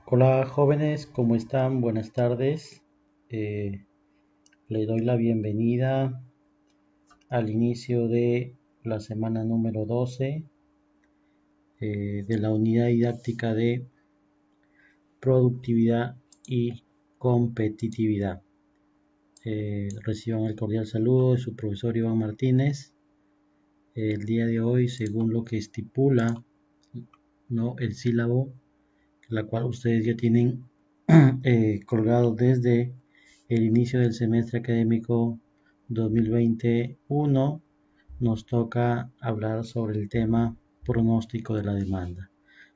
Hola jóvenes, ¿cómo están? Buenas tardes. Eh, Les doy la bienvenida al inicio de la semana número 12 de la unidad didáctica de productividad y competitividad. Reciban el cordial saludo de su profesor Iván Martínez. El día de hoy, según lo que estipula, ¿no?, el sílabo, la cual ustedes ya tienen colgado desde el inicio del semestre académico 2021, nos toca hablar sobre el tema pronóstico de la demanda,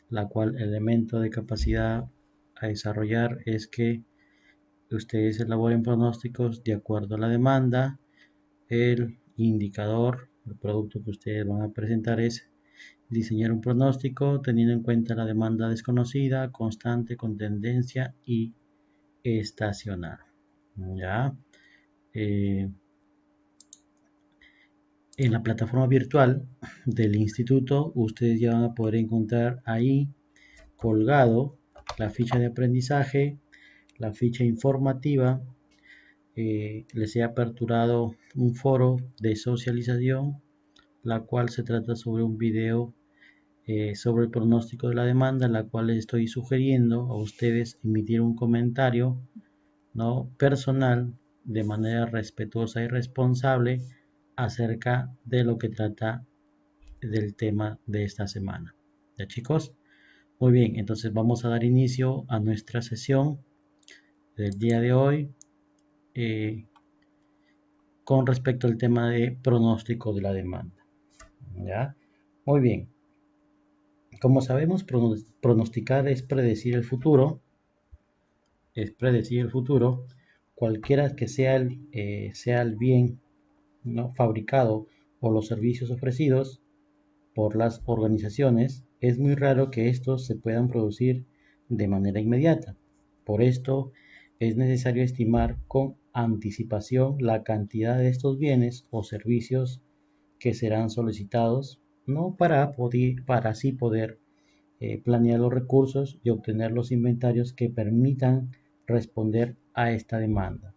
la cual el elemento de capacidad a desarrollar es que ustedes elaboren pronósticos de acuerdo a la demanda. El indicador, el producto que ustedes van a presentar es diseñar un pronóstico teniendo en cuenta la demanda desconocida, constante, con tendencia y estacional. ¿Ya? Eh, en la plataforma virtual del instituto, ustedes ya van a poder encontrar ahí colgado la ficha de aprendizaje, la ficha informativa. Les he aperturado un foro de socialización, la cual se trata sobre un video sobre el pronóstico de la demanda, en la cual les estoy sugiriendo a ustedes emitir un comentario, ¿no?, personal, de manera respetuosa y responsable acerca de lo que trata del tema de esta semana. ¿Ya, chicos? Muy bien, entonces vamos a dar inicio a nuestra sesión del día de hoy eh, con respecto al tema de pronóstico de la demanda. ¿Ya? Muy bien. Como sabemos, pronosticar es predecir el futuro, cualquiera que sea el bien, ¿no?, fabricado o los servicios ofrecidos por las organizaciones. Es muy raro que estos se puedan producir de manera inmediata. Por esto, es necesario estimar con anticipación la cantidad de estos bienes o servicios que serán solicitados, ¿no?, para así poder planear los recursos y obtener los inventarios que permitan responder a esta demanda.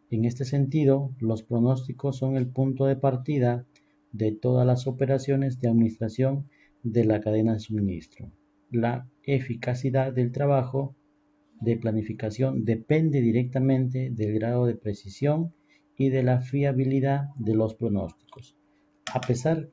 En este sentido, los pronósticos son el punto de partida de todas las operaciones de administración de la cadena de suministro. La eficacia del trabajo de planificación depende directamente del grado de precisión y de la fiabilidad de los pronósticos. A pesar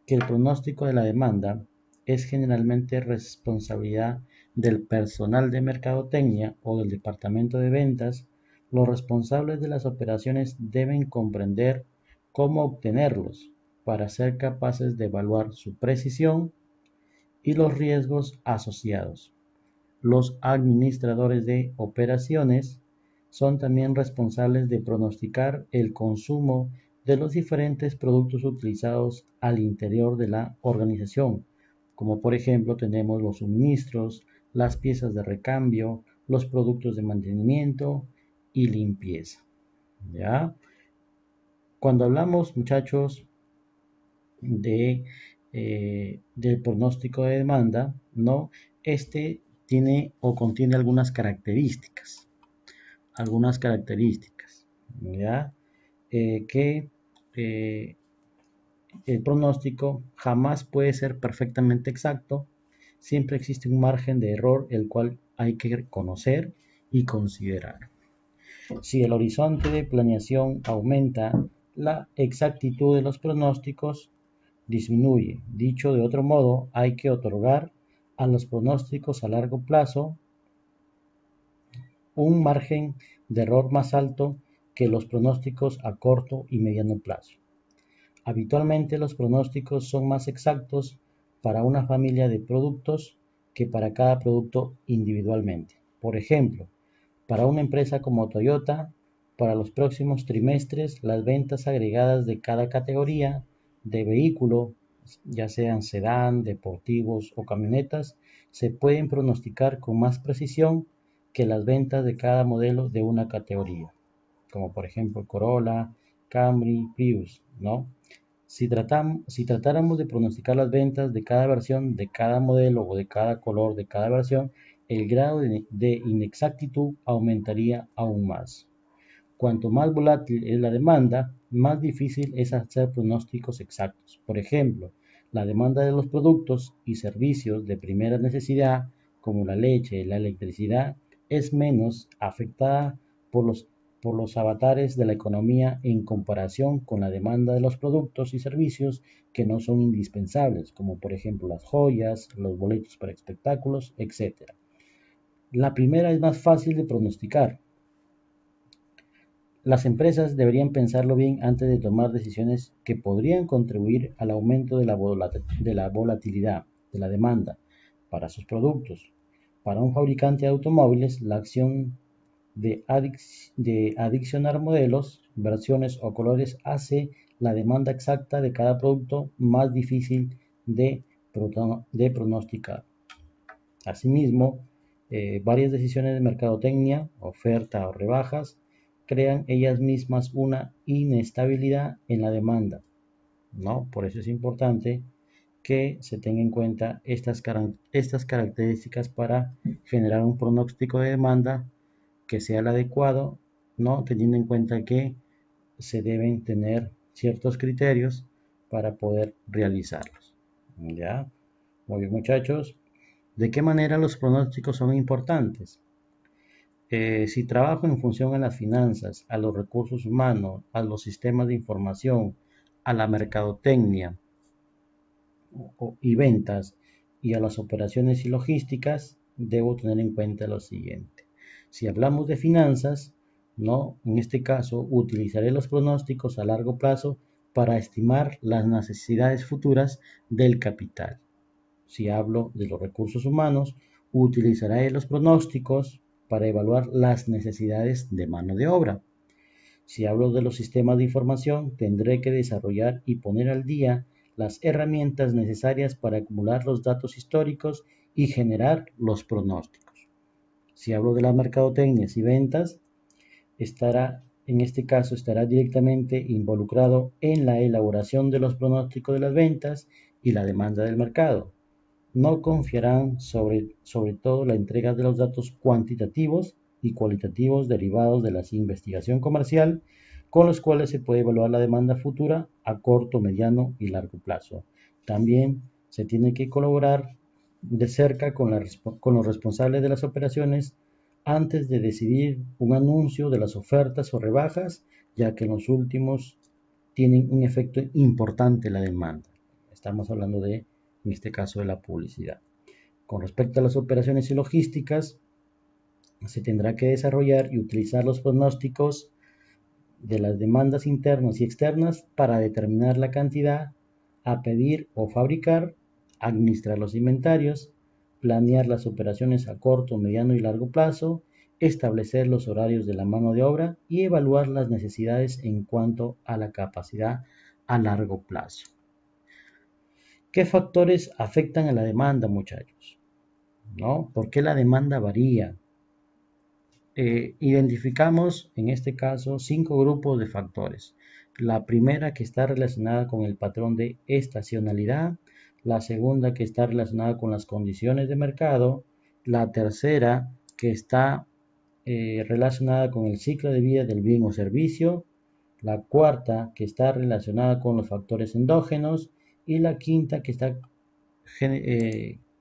que el pronóstico de la demanda es generalmente responsabilidad del personal de mercadotecnia o del departamento de ventas, los responsables de las operaciones deben comprender cómo obtenerlos para ser capaces de evaluar su precisión y los riesgos asociados. Los administradores de operaciones son también responsables de pronosticar el consumo de los diferentes productos utilizados al interior de la organización, como por ejemplo tenemos los suministros, las piezas de recambio, los productos de mantenimiento y limpieza. ¿Ya? Cuando hablamos, muchachos, del pronóstico de demanda, ¿no? Este tiene o contiene algunas características, ¿ya? Que el pronóstico jamás puede ser perfectamente exacto, siempre existe un margen de error el cual hay que conocer y considerar. Si el horizonte de planeación aumenta, la exactitud de los pronósticos disminuye. Dicho de otro modo, hay que otorgar a los pronósticos a largo plazo un margen de error más alto que los pronósticos a corto y mediano plazo. Habitualmente los pronósticos son más exactos para una familia de productos que para cada producto individualmente. Por ejemplo, para una empresa como Toyota, para los próximos trimestres, las ventas agregadas de cada categoría de vehículo, ya sean sedán, deportivos o camionetas, se pueden pronosticar con más precisión que las ventas de cada modelo de una categoría, como por ejemplo Corolla, Camry, Prius, ¿no? Si tratáramos de pronosticar las ventas de cada versión, de cada modelo o de cada color, de cada versión, el grado de inexactitud aumentaría aún más. Cuanto más volátil es la demanda, más difícil es hacer pronósticos exactos. Por ejemplo, la demanda de los productos y servicios de primera necesidad, como la leche y la electricidad, es menos afectada por por los avatares de la economía en comparación con la demanda de los productos y servicios que no son indispensables, como por ejemplo las joyas, los boletos para espectáculos, etc. La primera es más fácil de pronosticar. Las empresas deberían pensarlo bien antes de tomar decisiones que podrían contribuir al aumento de la volatilidad de la demanda para sus productos. Para un fabricante de automóviles, la acción de adicionar modelos, versiones o colores hace la demanda exacta de cada producto más difícil de pronosticar. Asimismo, varias decisiones de mercadotecnia, oferta o rebajas, crean ellas mismas una inestabilidad en la demanda, ¿no? Por eso es importante que se tenga en cuenta estas características para generar un pronóstico de demanda que sea el adecuado, ¿no? Teniendo en cuenta que se deben tener ciertos criterios para poder realizarlos. ¿Ya? Muy bien, muchachos. ¿De qué manera los pronósticos son importantes? Si trabajo en función a las finanzas, a los recursos humanos, a los sistemas de información, a la mercadotecnia y ventas y a las operaciones y logísticas, debo tener en cuenta lo siguiente. Si hablamos de finanzas, ¿no? En este caso, utilizaré los pronósticos a largo plazo para estimar las necesidades futuras del capital. Si hablo de los recursos humanos, utilizaré los pronósticos para evaluar las necesidades de mano de obra. Si hablo de los sistemas de información, tendré que desarrollar y poner al día las herramientas necesarias para acumular los datos históricos y generar los pronósticos. Si hablo de las mercadotecnias y ventas, en este caso estará directamente involucrado en la elaboración de los pronósticos de las ventas y la demanda del mercado. No confiarán sobre todo la entrega de los datos cuantitativos y cualitativos derivados de la investigación comercial, con los cuales se puede evaluar la demanda futura a corto, mediano y largo plazo. También se tiene que colaborar de cerca con los responsables de las operaciones antes de decidir un anuncio de las ofertas o rebajas, ya que los últimos tienen un efecto importante en la demanda. Estamos hablando en este caso, de la publicidad. Con respecto a las operaciones y logísticas, se tendrá que desarrollar y utilizar los pronósticos de las demandas internas y externas para determinar la cantidad a pedir o fabricar, administrar los inventarios, planear las operaciones a corto, mediano y largo plazo, establecer los horarios de la mano de obra y evaluar las necesidades en cuanto a la capacidad a largo plazo. ¿Qué factores afectan a la demanda, muchachos? ¿No? ¿Por qué la demanda varía? Identificamos en este caso 5 grupos de factores. La primera que está relacionada con el patrón de estacionalidad, la segunda que está relacionada con las condiciones de mercado, la tercera que está relacionada con el ciclo de vida del bien o servicio, la cuarta que está relacionada con los factores endógenos y la quinta que está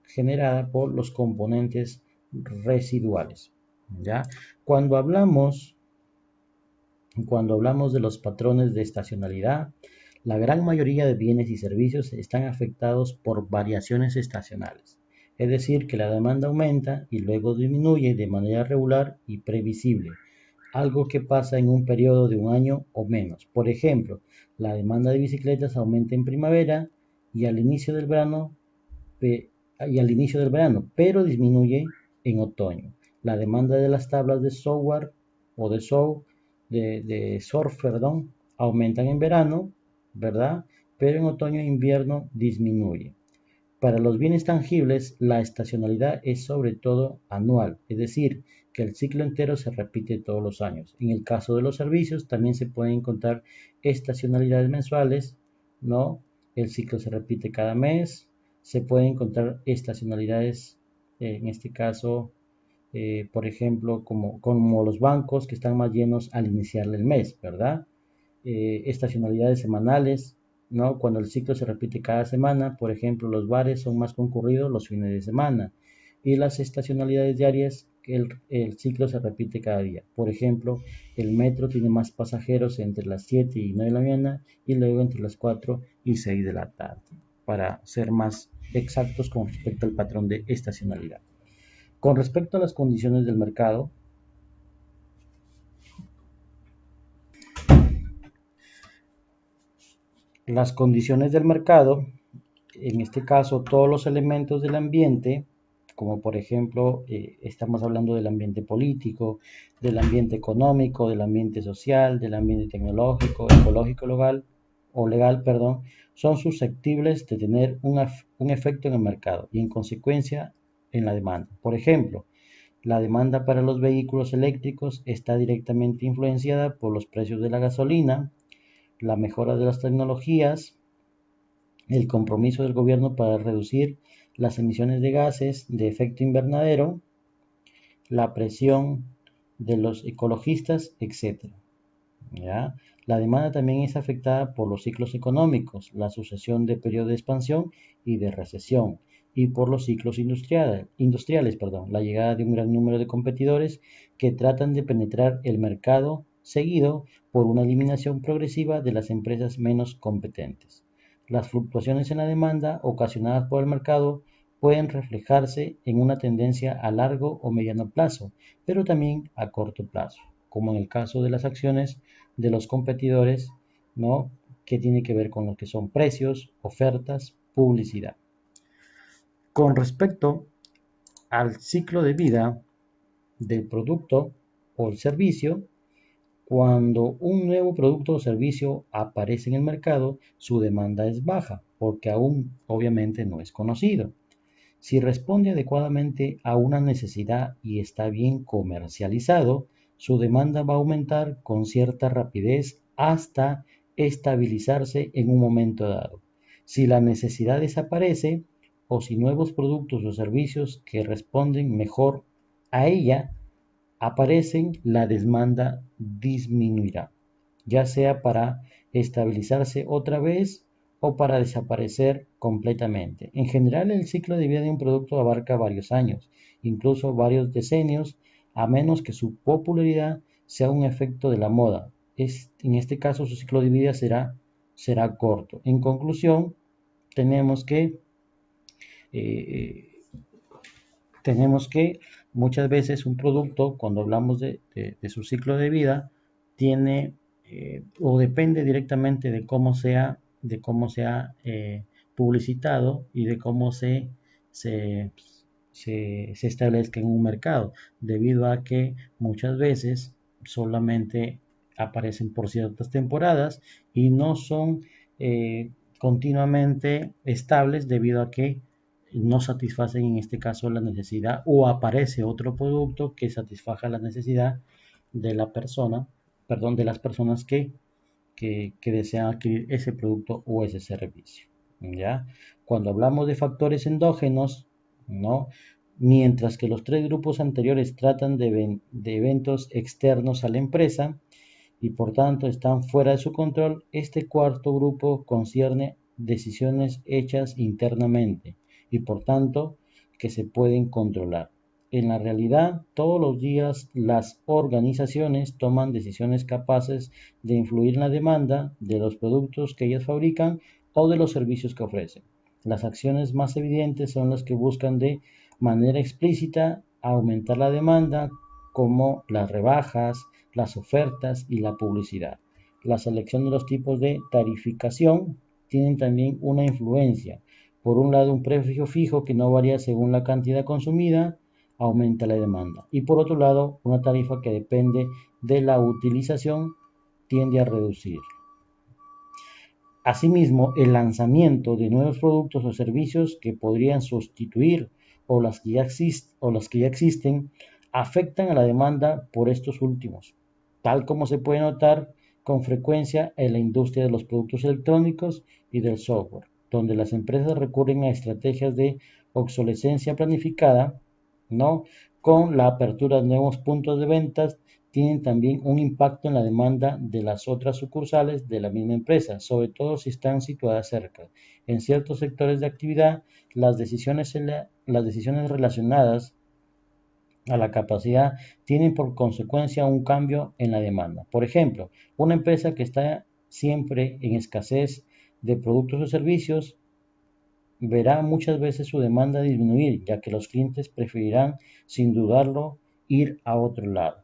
generada por los componentes residuales. ¿Ya? Cuando hablamos, cuando hablamos de los patrones de estacionalidad, la gran mayoría de bienes y servicios están afectados por variaciones estacionales. Es decir, que la demanda aumenta y luego disminuye de manera regular y previsible, algo que pasa en un periodo de un año o menos. Por ejemplo, la demanda de bicicletas aumenta en primavera y al inicio del verano, pero disminuye en otoño. La demanda de las tablas de software o de surf, perdón, aumentan en verano, ¿verdad? Pero en otoño e invierno disminuye. Para los bienes tangibles, la estacionalidad es sobre todo anual, es decir, que el ciclo entero se repite todos los años. En el caso de los servicios, también se pueden encontrar estacionalidades mensuales, ¿no? El ciclo se repite cada mes. Se pueden encontrar estacionalidades, en este caso, por ejemplo, como los bancos que están más llenos al iniciar el mes, ¿verdad? Estacionalidades semanales, ¿no? Cuando el ciclo se repite cada semana, por ejemplo, los bares son más concurridos los fines de semana y las estacionalidades diarias, el ciclo se repite cada día. Por ejemplo, el metro tiene más pasajeros entre las 7 y 9 de la mañana y luego entre las 4 y 6 de la tarde, para ser más exactos con respecto al patrón de estacionalidad. Con respecto a las condiciones del mercado, las condiciones del mercado, en este caso todos los elementos del ambiente, como por ejemplo estamos hablando del ambiente político, del ambiente económico, del ambiente social, del ambiente tecnológico, ecológico, legal, perdón, son susceptibles de tener un efecto en el mercado y en consecuencia en la demanda. Por ejemplo, la demanda para los vehículos eléctricos está directamente influenciada por los precios de la gasolina, la mejora de las tecnologías, el compromiso del gobierno para reducir las emisiones de gases de efecto invernadero, la presión de los ecologistas, etc. ¿Ya? La demanda también es afectada por los ciclos económicos, la sucesión de periodos de expansión y de recesión, y por los ciclos industriales, la llegada de un gran número de competidores que tratan de penetrar el mercado, seguido por una eliminación progresiva de las empresas menos competentes. Las fluctuaciones en la demanda ocasionadas por el mercado pueden reflejarse en una tendencia a largo o mediano plazo, pero también a corto plazo, como en el caso de las acciones de los competidores, ¿no? Que tiene que ver con lo que son precios, ofertas, publicidad. Con respecto al ciclo de vida del producto o el servicio, cuando un nuevo producto o servicio aparece en el mercado, su demanda es baja, porque aún obviamente no es conocido. Si responde adecuadamente a una necesidad y está bien comercializado, su demanda va a aumentar con cierta rapidez hasta estabilizarse en un momento dado. Si la necesidad desaparece o si nuevos productos o servicios que responden mejor a ella aparecen, la demanda disminuirá, ya sea para estabilizarse otra vez o para desaparecer completamente. En general, el ciclo de vida de un producto abarca varios años, incluso varios decenios, a menos que su popularidad sea un efecto de la moda. En este caso, su ciclo de vida será corto. En conclusión, tenemos que eh, tenemos que muchas veces un producto, cuando hablamos de su ciclo de vida, tiene o depende directamente de cómo sea publicitado y de cómo se, se establezca en un mercado, debido a que muchas veces solamente aparecen por ciertas temporadas y no son continuamente estables debido a que no satisfacen en este caso la necesidad o aparece otro producto que satisfaja la necesidad de la persona, perdón, de las personas que desean adquirir ese producto o ese servicio. ¿Ya? Cuando hablamos de factores endógenos, ¿no? Mientras que los tres grupos anteriores tratan de eventos externos a la empresa y por tanto están fuera de su control, este cuarto grupo concierne decisiones hechas internamente y por tanto que se pueden controlar. En la realidad, todos los días las organizaciones toman decisiones capaces de influir en la demanda de los productos que ellas fabrican o de los servicios que ofrecen. Las acciones más evidentes son las que buscan de manera explícita aumentar la demanda, como las rebajas, las ofertas y la publicidad. La selección de los tipos de tarificación tienen también una influencia. Por un lado, un precio fijo que no varía según la cantidad consumida aumenta la demanda. Y por otro lado, una tarifa que depende de la utilización tiende a reducir. Asimismo, el lanzamiento de nuevos productos o servicios que podrían sustituir o las que ya existen afectan a la demanda por estos últimos, tal como se puede notar con frecuencia en la industria de los productos electrónicos y del software, donde las empresas recurren a estrategias de obsolescencia planificada, ¿no? Con la apertura de nuevos puntos de ventas, tienen también un impacto en la demanda de las otras sucursales de la misma empresa, sobre todo si están situadas cerca. En ciertos sectores de actividad, las decisiones relacionadas a la capacidad tienen por consecuencia un cambio en la demanda. Por ejemplo, una empresa que está siempre en escasez de productos o servicios verá muchas veces su demanda disminuir, ya que los clientes preferirán, sin dudarlo, ir a otro lado.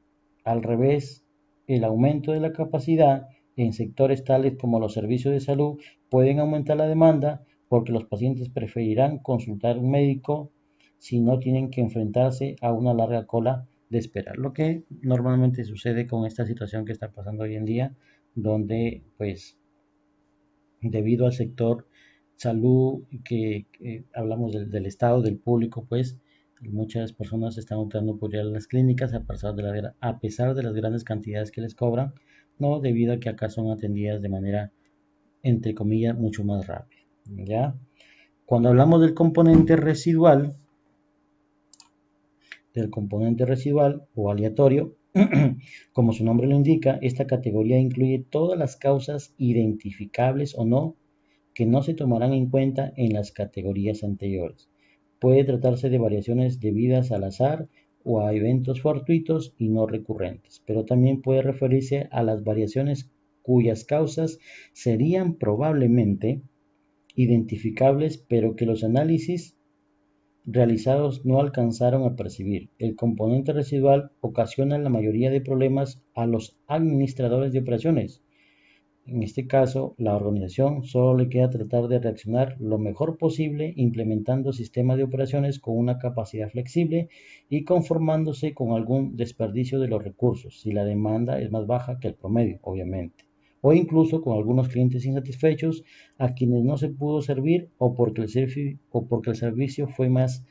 Al revés, el aumento de la capacidad en sectores tales como los servicios de salud pueden aumentar la demanda porque los pacientes preferirán consultar a un médico si no tienen que enfrentarse a una larga cola de espera. Lo que normalmente sucede con esta situación que está pasando hoy en día, donde pues debido al sector salud que hablamos del Estado, del público, pues muchas personas están optando por ir a las clínicas a pesar de las grandes cantidades que les cobran, no debido a que acá son atendidas de manera, entre comillas, mucho más rápida. ¿Ya? Cuando hablamos del componente residual o aleatorio, como su nombre lo indica, esta categoría incluye todas las causas identificables o no que no se tomarán en cuenta en las categorías anteriores. Puede tratarse de variaciones debidas al azar o a eventos fortuitos y no recurrentes, pero también puede referirse a las variaciones cuyas causas serían probablemente identificables, pero que los análisis realizados no alcanzaron a percibir. El componente residual ocasiona la mayoría de problemas a los administradores de operaciones. En este caso, la organización solo le queda tratar de reaccionar lo mejor posible implementando sistemas de operaciones con una capacidad flexible y conformándose con algún desperdicio de los recursos, si la demanda es más baja que el promedio, obviamente. O incluso con algunos clientes insatisfechos a quienes no se pudo servir o porque el servicio fue más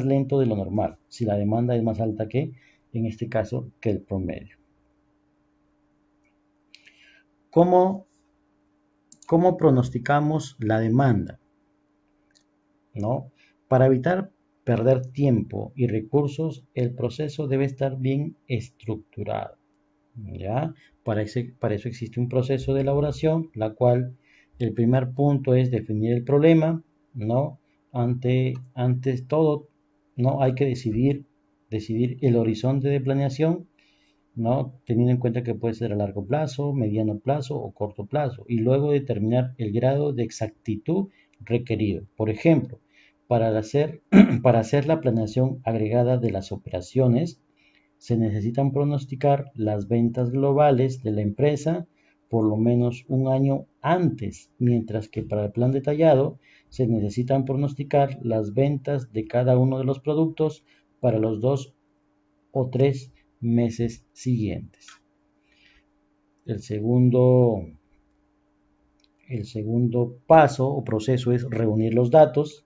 lento de lo normal, si la demanda es más alta en este caso, que el promedio. ¿Cómo ¿Cómo pronosticamos la demanda? ¿No? Para evitar perder tiempo y recursos, el proceso debe estar bien estructurado. ¿Ya? Para eso existe un proceso de elaboración, la cual el primer punto es definir el problema, ¿no? Antes todo, ¿no? Hay que decidir el horizonte de planeación, ¿no? Teniendo en cuenta que puede ser a largo plazo, mediano plazo o corto plazo, y luego determinar el grado de exactitud requerido. Por ejemplo, para hacer, para hacer la planeación agregada de las operaciones, se necesitan pronosticar las ventas globales de la empresa por lo menos un año antes, mientras que para el plan detallado se necesitan pronosticar las ventas de cada uno de los productos para los 2 o 3 meses siguientes. El segundo, el segundo paso o proceso es reunir los datos,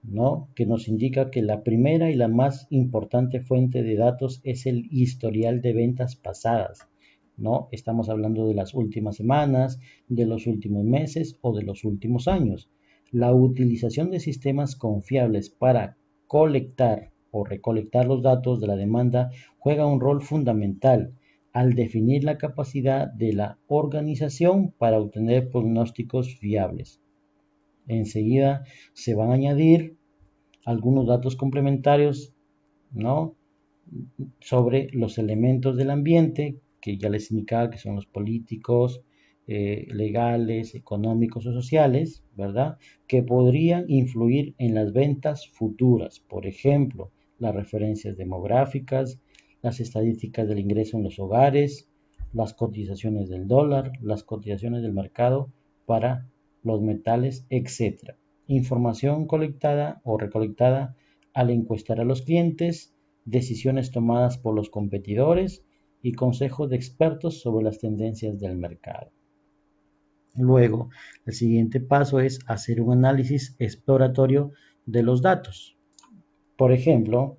¿no? Que nos indica que la primera y la más importante fuente de datos es el historial de ventas pasadas, ¿no? Estamos hablando de las últimas semanas, de los últimos meses o de los últimos años. La utilización de sistemas confiables para colectar o recolectar los datos de la demanda juega un rol fundamental al definir la capacidad de la organización para obtener pronósticos fiables. Enseguida se van a añadir algunos datos complementarios, ¿no? Sobre los elementos del ambiente, que ya les indicaba que son los políticos, legales, económicos o sociales, ¿verdad? Que podrían influir en las ventas futuras. Por ejemplo, las referencias demográficas, las estadísticas del ingreso en los hogares, las cotizaciones del dólar, las cotizaciones del mercado para los metales, etc. Información colectada o recolectada al encuestar a los clientes, decisiones tomadas por los competidores y consejos de expertos sobre las tendencias del mercado. Luego, el siguiente paso es hacer un análisis exploratorio de los datos. Por ejemplo,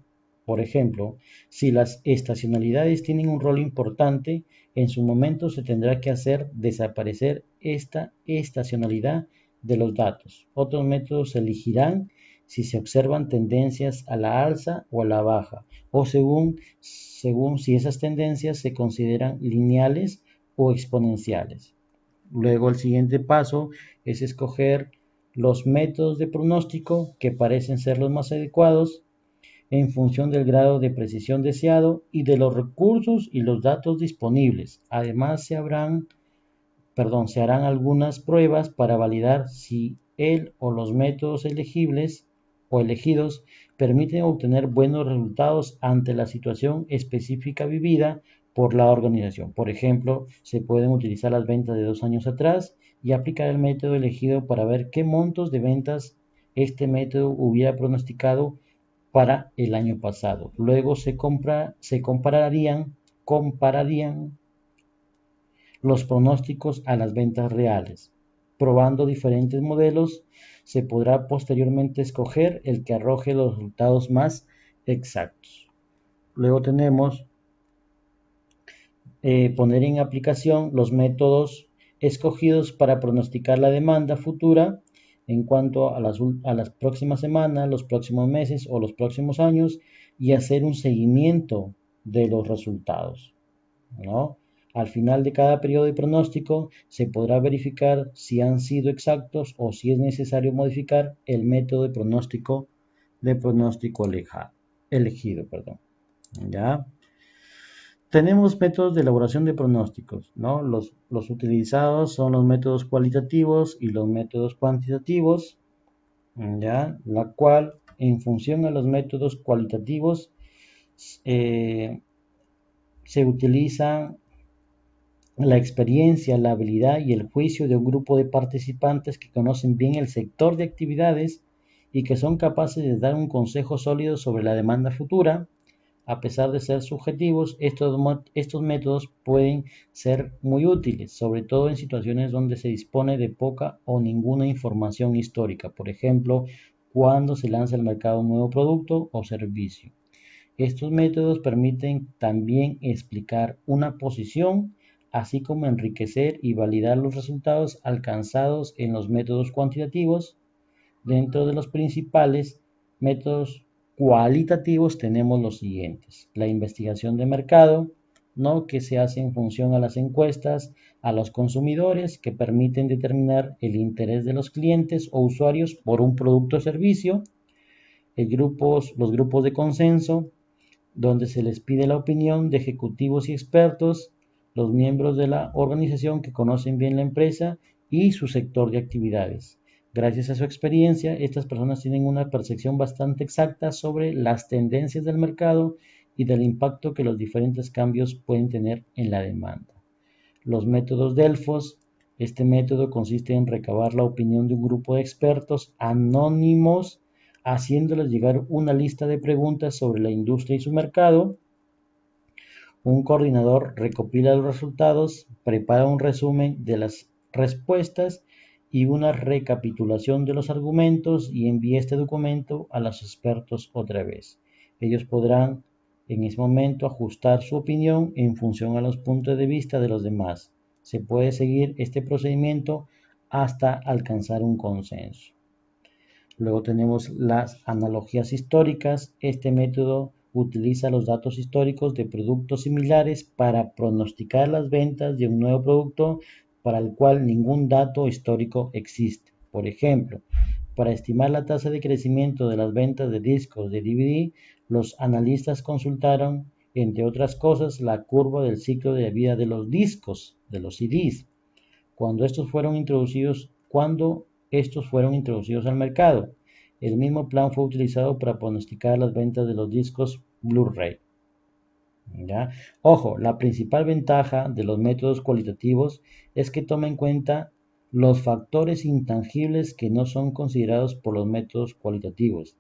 si las estacionalidades tienen un rol importante, en su momento se tendrá que hacer desaparecer esta estacionalidad de los datos. Otros métodos se elegirán si se observan tendencias a la alza o a la baja, o según si esas tendencias se consideran lineales o exponenciales. Luego el siguiente paso es escoger los métodos de pronóstico que parecen ser los más adecuados en función del grado de precisión deseado y de los recursos y los datos disponibles. Además, se harán algunas pruebas para validar si el o los métodos elegibles o elegidos permiten obtener buenos resultados ante la situación específica vivida por la organización. Por ejemplo, se pueden utilizar las ventas de 2 años atrás y aplicar el método elegido para ver qué montos de ventas este método hubiera pronosticado para el año pasado. Luego se compararían los pronósticos a las ventas reales. Probando diferentes modelos, se podrá posteriormente escoger el que arroje los resultados más exactos. Luego tenemos poner en aplicación los métodos escogidos para pronosticar la demanda futura en cuanto a las próximas semanas, los próximos meses o los próximos años y hacer un seguimiento de los resultados, ¿no? Al final de cada periodo de pronóstico se podrá verificar si han sido exactos o si es necesario modificar el método de pronóstico elegido, perdón. ¿Ya? Tenemos métodos de elaboración de pronósticos, ¿no? Los utilizados son los métodos cualitativos y los métodos cuantitativos, ¿ya? La cual, en función a los métodos cualitativos, se utiliza la experiencia, la habilidad y el juicio de un grupo de participantes que conocen bien el sector de actividades y que son capaces de dar un consejo sólido sobre la demanda futura. A pesar de ser subjetivos, estos métodos pueden ser muy útiles, sobre todo en situaciones donde se dispone de poca o ninguna información histórica, por ejemplo, cuando se lanza al mercado un nuevo producto o servicio. Estos métodos permiten también explicar una posición, así como enriquecer y validar los resultados alcanzados en los métodos cuantitativos. Dentro de los principales métodos cualitativos tenemos los siguientes: la investigación de mercado, ¿no? Que se hace en función a las encuestas a los consumidores que permiten determinar el interés de los clientes o usuarios por un producto o servicio. Los grupos de consenso, donde se les pide la opinión de ejecutivos y expertos, los miembros de la organización que conocen bien la empresa y su sector de actividades. Gracias a su experiencia, estas personas tienen una percepción bastante exacta sobre las tendencias del mercado y del impacto que los diferentes cambios pueden tener en la demanda. Los métodos Delfos. Este método consiste en recabar la opinión de un grupo de expertos anónimos, haciéndoles llegar una lista de preguntas sobre la industria y su mercado. Un coordinador recopila los resultados, prepara un resumen de las respuestas y una recapitulación de los argumentos y envía este documento a los expertos otra vez. Ellos podrán en ese momento ajustar su opinión en función a los puntos de vista de los demás. Se puede seguir este procedimiento hasta alcanzar un consenso. Luego tenemos las analogías históricas. Este método utiliza los datos históricos de productos similares para pronosticar las ventas de un nuevo producto para el cual ningún dato histórico existe. Por ejemplo, para estimar la tasa de crecimiento de las ventas de discos de DVD, los analistas consultaron, entre otras cosas, la curva del ciclo de vida de los discos, de los CDs, cuando estos fueron introducidos al mercado. El mismo plan fue utilizado para pronosticar las ventas de los discos Blu-ray. ¿Ya? Ojo, la principal ventaja de los métodos cualitativos es que toma en cuenta los factores intangibles que no son considerados por los métodos cualitativos.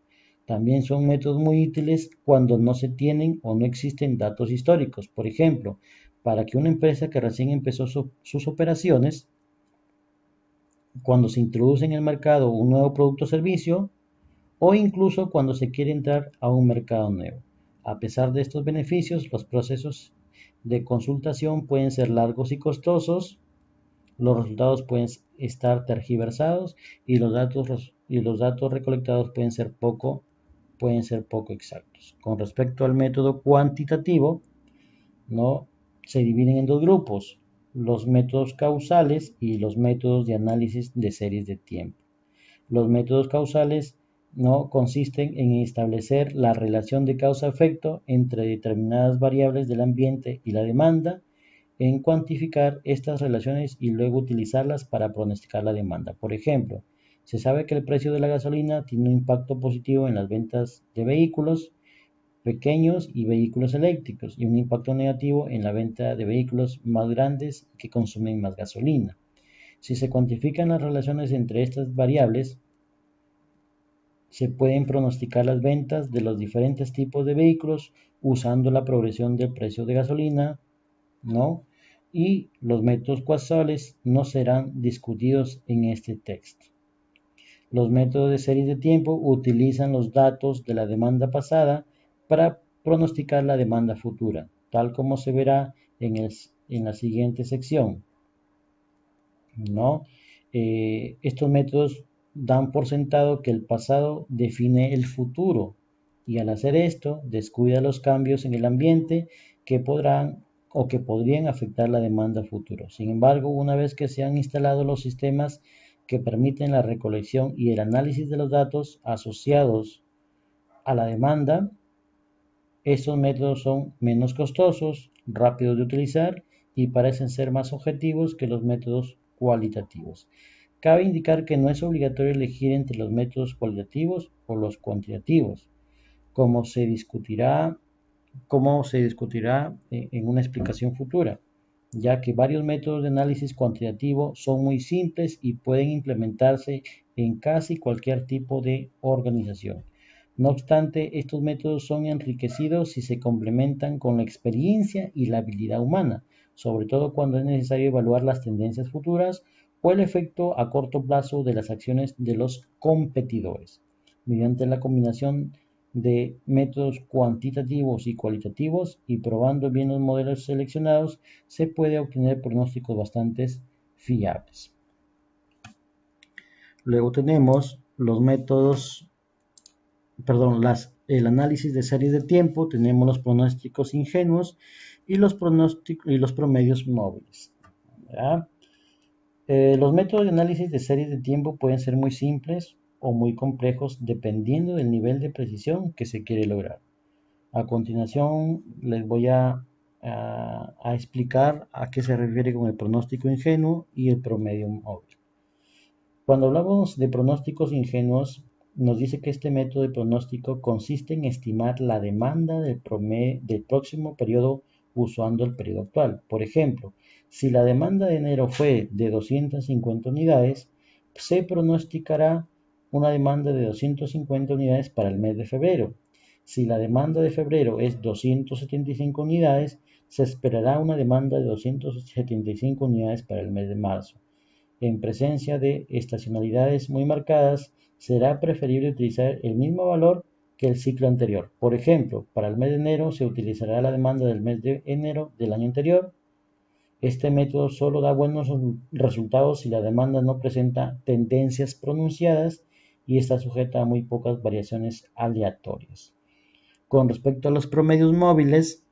También son métodos muy útiles cuando no se tienen o no existen datos históricos. Por ejemplo, para que una empresa que recién empezó sus operaciones, cuando se introduce en el mercado un nuevo producto o servicio, o incluso cuando se quiere entrar a un mercado nuevo. A pesar de estos beneficios, los procesos de consultación pueden ser largos y costosos, los resultados pueden estar tergiversados y los datos y los datos recolectados pueden ser poco exactos. Con respecto al método cuantitativo, ¿no? Se dividen en dos grupos, los métodos causales y los métodos de análisis de series de tiempo. Los métodos causales, ¿no?, consisten en establecer la relación de causa-efecto entre determinadas variables del ambiente y la demanda, en cuantificar estas relaciones y luego utilizarlas para pronosticar la demanda. Por ejemplo, se sabe que el precio de la gasolina tiene un impacto positivo en las ventas de vehículos pequeños y vehículos eléctricos y un impacto negativo en la venta de vehículos más grandes que consumen más gasolina. Si se cuantifican las relaciones entre estas variables, se pueden pronosticar las ventas de los diferentes tipos de vehículos usando la progresión del precio de gasolina, ¿no? Y los métodos causales no serán discutidos en este texto. Los métodos de series de tiempo utilizan los datos de la demanda pasada para pronosticar la demanda futura, tal como se verá en la siguiente sección, ¿no? Estos métodos dan por sentado que el pasado define el futuro y al hacer esto descuida los cambios en el ambiente que podrán o que podrían afectar la demanda futura. Sin embargo, una vez que se han instalado los sistemas que permiten la recolección y el análisis de los datos asociados a la demanda, estos métodos son menos costosos, rápidos de utilizar y parecen ser más objetivos que los métodos cualitativos. Cabe indicar que no es obligatorio elegir entre los métodos cualitativos o los cuantitativos, como se discutirá, en una explicación futura, ya que varios métodos de análisis cuantitativo son muy simples y pueden implementarse en casi cualquier tipo de organización. No obstante, estos métodos son enriquecidos si se complementan con la experiencia y la habilidad humana, sobre todo cuando es necesario evaluar las tendencias futuras o el efecto a corto plazo de las acciones de los competidores. Mediante la combinación de métodos cuantitativos y cualitativos y probando bien los modelos seleccionados, se puede obtener pronósticos bastante fiables. Luego tenemos los métodos, el análisis de series de tiempo, tenemos los pronósticos ingenuos y los promedios móviles. Los métodos de análisis de series de tiempo pueden ser muy simples o muy complejos dependiendo del nivel de precisión que se quiere lograr. A continuación les voy a explicar a qué se refiere con el pronóstico ingenuo y el promedio móvil. Cuando hablamos de pronósticos ingenuos, nos dice que este método de pronóstico consiste en estimar la demanda del próximo periodo usando el periodo actual. Por ejemplo, si la demanda de enero fue de 250 unidades, se pronosticará una demanda de 250 unidades para el mes de febrero. Si la demanda de febrero es 275 unidades, se esperará una demanda de 275 unidades para el mes de marzo. En presencia de estacionalidades muy marcadas, será preferible utilizar el mismo valor que el ciclo anterior. Por ejemplo, para el mes de enero se utilizará la demanda del mes de enero del año anterior. Este método solo da buenos resultados si la demanda no presenta tendencias pronunciadas y está sujeta a muy pocas variaciones aleatorias. Con respecto a los promedios móviles,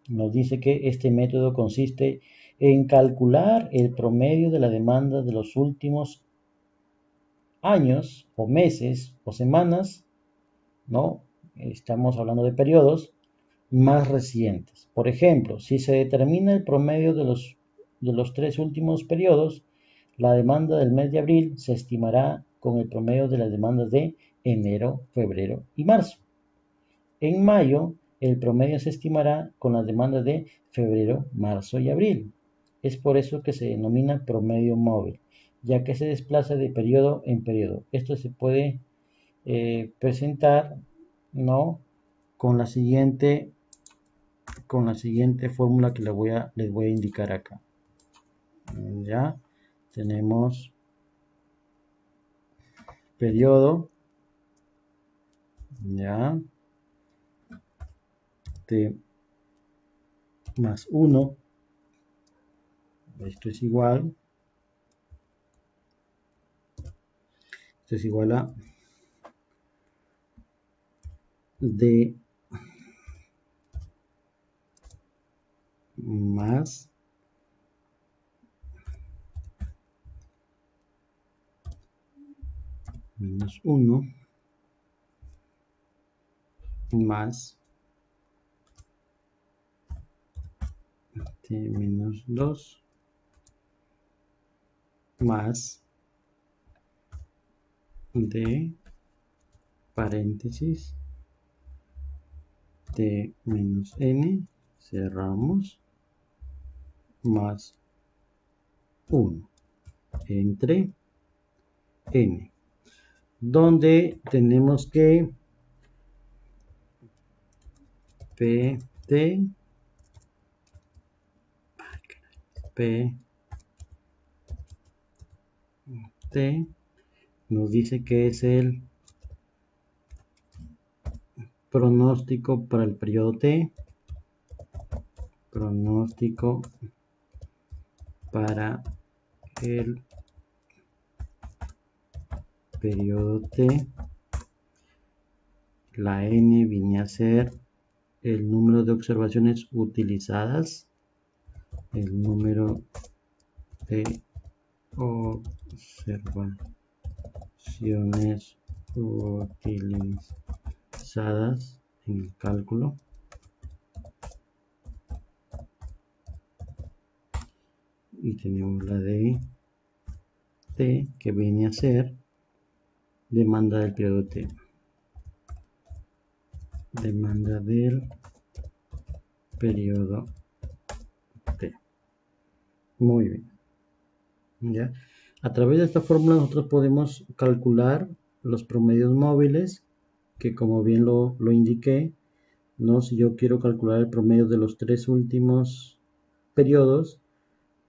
nos dice que este método consiste en calcular el promedio de la demanda de los últimos años o meses o semanas, ¿no? Estamos hablando de periodos más recientes. Por ejemplo, si se determina el promedio de los 3 últimos periodos, la demanda del mes de abril se estimará con el promedio de las demandas de enero, febrero y marzo. En mayo, el promedio se estimará con las demandas de febrero, marzo y abril. Es por eso que se denomina promedio móvil, ya que se desplaza de periodo en periodo. Esto se puede presentar, ¿no?, con la siguiente fórmula que les voy a indicar acá. Ya tenemos periodo, ya, t más 1, esto es igual Esto es igual a D más menos 1 más T menos 2 más D paréntesis T menos N, cerramos, más 1 entre N, donde tenemos que PT nos dice que es el pronóstico para el periodo T, pronóstico para el periodo T. La N viene a ser el número de observaciones utilizadas, el número de observaciones utilizadas en el cálculo, y tenemos la de T, que viene a ser demanda del periodo T, demanda del periodo T. Muy bien. ¿Ya? A través de esta fórmula nosotros podemos calcular los promedios móviles, que como bien lo indiqué, ¿no? Si yo quiero calcular el promedio de los 3 últimos periodos,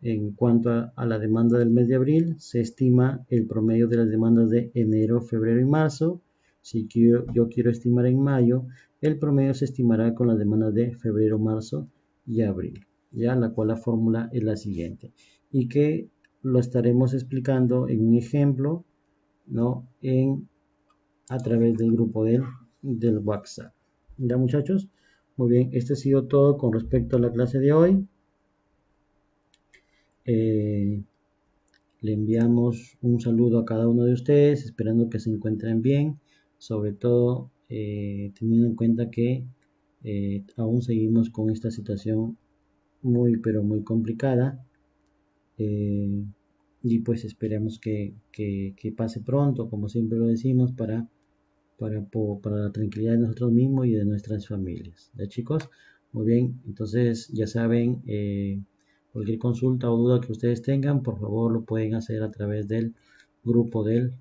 en cuanto a la demanda del mes de abril, se estima el promedio de las demandas de enero, febrero y marzo. Si yo quiero estimar en mayo, el promedio se estimará con las demandas de febrero, marzo y abril, ya, la cual la fórmula es la siguiente, y que lo estaremos explicando en un ejemplo, ¿no? A través del grupo del WhatsApp. Ya, muchachos, muy bien, esto ha sido todo con respecto a la clase de hoy. Le enviamos un saludo a cada uno de ustedes, esperando que se encuentren bien, sobre todo teniendo en cuenta que aún seguimos con esta situación muy pero muy complicada, y pues esperemos que pase pronto, como siempre lo decimos, para la tranquilidad de nosotros mismos y de nuestras familias. ¿Ya, chicos? Muy bien, entonces ya saben, cualquier consulta o duda que ustedes tengan, por favor lo pueden hacer a través del grupo del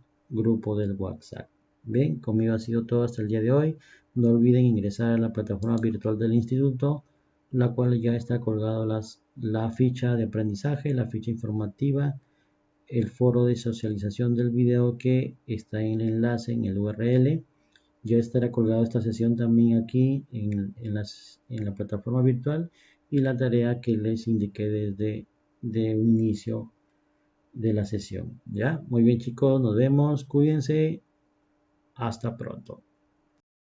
WhatsApp. Bien, conmigo ha sido todo hasta el día de hoy. No olviden ingresar a la plataforma virtual del instituto, la cual ya está colgado la ficha de aprendizaje, la ficha informativa, el foro de socialización del video que está en el enlace, en el URL. Ya estará colgada esta sesión también aquí en la plataforma virtual, y la tarea que les indiqué desde un inicio de la sesión. Ya, muy bien, chicos, nos vemos, cuídense, hasta pronto.